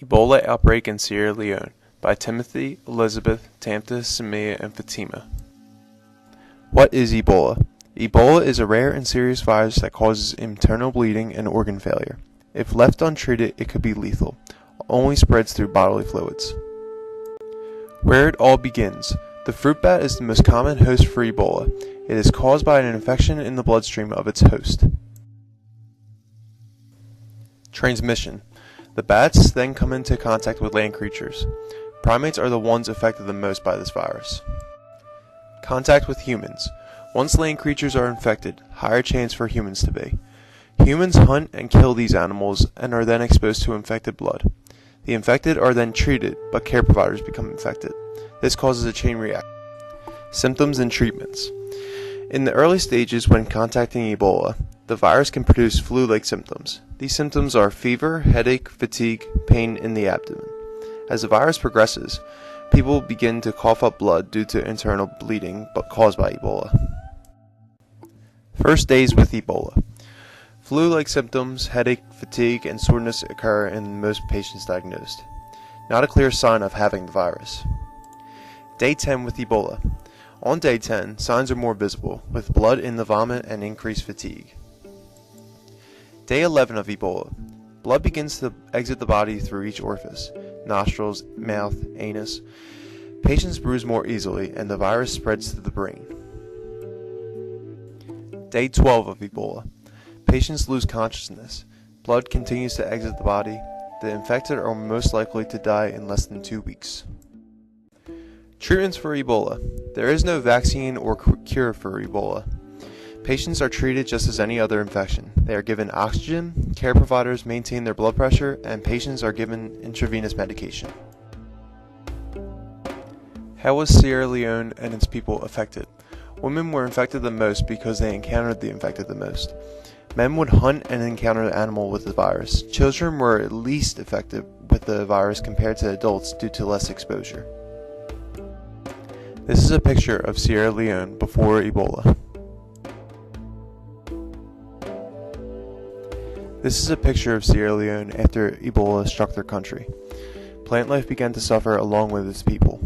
Ebola Outbreak in Sierra Leone by Timothy, Elizabeth, Tamta, Samia, and Fatima. What is Ebola? Ebola is a rare and serious virus that causes internal bleeding and organ failure. If left untreated, it could be lethal. Only spreads through bodily fluids. Where it all begins. The fruit bat is the most common host for Ebola. It is caused by an infection in the bloodstream of its host. Transmission. The bats then come into contact with land creatures. Primates are the ones affected the most by this virus. Contact with humans. Once land creatures are infected, higher chance for humans to be. Humans hunt and kill these animals and are then exposed to infected blood. The infected are then treated, but care providers become infected. This causes a chain reaction. Symptoms and treatments. In the early stages when contacting Ebola, the virus can produce flu-like symptoms. These symptoms are fever, headache, fatigue, pain in the abdomen. As the virus progresses, people begin to cough up blood due to internal bleeding but caused by Ebola. First days with Ebola. Flu-like symptoms, headache, fatigue, and soreness occur in most patients diagnosed. Not a clear sign of having the virus. Day 10 with Ebola. On day 10, signs are more visible, with blood in the vomit and increased fatigue. Day 11 of Ebola. Blood begins to exit the body through each orifice, nostrils, mouth, anus. Patients bruise more easily, and the virus spreads to the brain. Day 12 of Ebola. Patients lose consciousness. Blood continues to exit the body. The infected are most likely to die in less than 2 weeks. Treatments for Ebola. There is no vaccine or cure for Ebola. Patients are treated just as any other infection. They are given oxygen, care providers maintain their blood pressure, and patients are given intravenous medication. How was Sierra Leone and its people affected? Women were infected the most because they encountered the infected the most. Men would hunt and encounter the animal with the virus. Children were at least affected with the virus compared to adults due to less exposure. This is a picture of Sierra Leone before Ebola. This is a picture of Sierra Leone after Ebola struck their country. Plant life began to suffer along with its people.